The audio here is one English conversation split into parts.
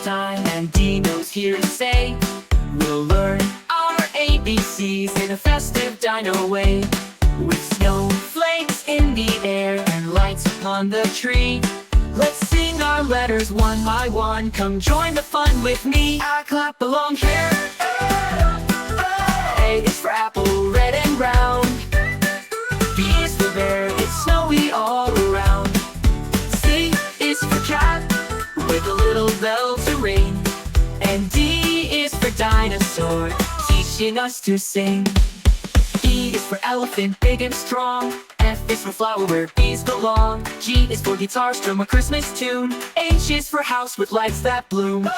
time, and Dino's here to say we'll learn our ABCs in a festive dino way. With snowflakes in the air and lights upon the tree, let's sing our letters one by one. Come join the fun with me. I clap along here. A is for apple, red and round. B is for bear, it's snowy all around. C is for cat, with a little bell to ring. And D is for dinosaur, teaching us to sing. E is for elephant, big and strong. F is for flower, where bees belong. G is for guitar, strum a Christmas tune. H is for house with lights that bloom.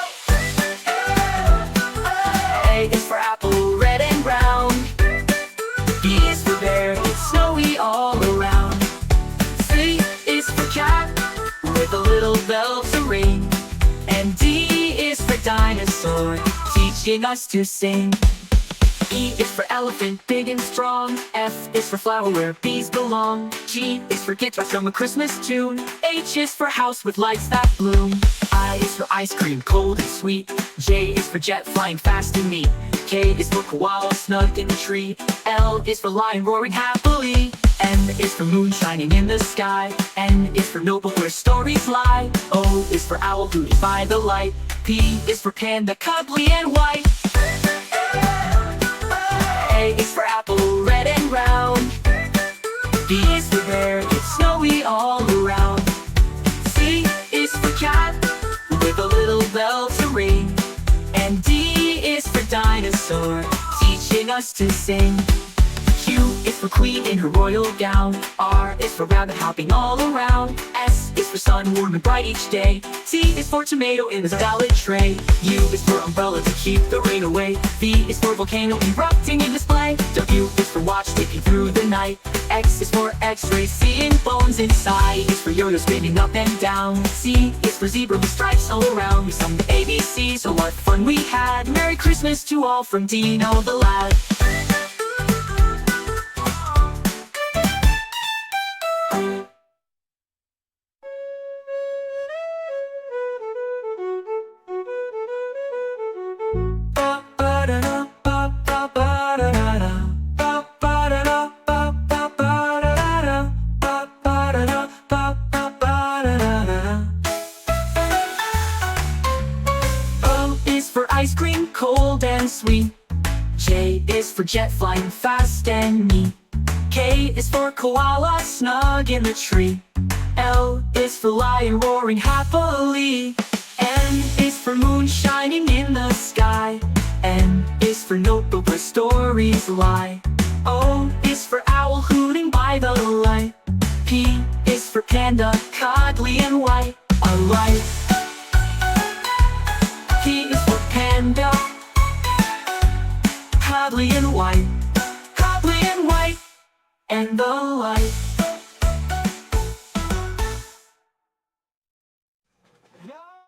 A is for apple, red and round. B is for bear, it's snowy all around. C is for cat, with a little bell to ring. And D is for dinosaur, teaching us to sing. E is for elephant, big and strong. F is for flower, where bees belong. G is for guitar, strum a Christmas tune. H is for house with lights that bloom. I is for ice cream, cold and sweet. J is for jet, flying fast and neat. K is for koala, snug in the tree. L is for lion, roaring happily. M is for moon, shining in the sky. N is for notebook, where stories lie. O is for owl, hooting by the light. P is for panda, cuddly and white. A is for apple, red and round. B is for bear, it's snowy all around. C is for cat, with a little bell to ring. And D is for dinosaur, teaching us to sing. Q is for queen in her royal gown. R is for rabbit, hopping all around. S is for sun, warm and bright each day. T is for tomato in a salad tray. U is for umbrella to keep the rain away. V is for volcano erupting in display. W is for watch ticking through the night. X is for x-ray, seeing bones inside. Is for yo-yo spinning up and down. C is for zebra with stripes all around. We sung the ABC, so what fun we had. Merry Christmas to all from Dino the lad. Ice cream, cold and sweet. J is for jet, flying fast and neat. K is for koala, snug in the tree. L is for lion, roaring happily. N is for moon, shining in the sky. N is for notebook, where stories lie. O is for owl, hooting by the light. P is for panda, cuddly and white. A light. P is for panda, cuddly and white, and the light.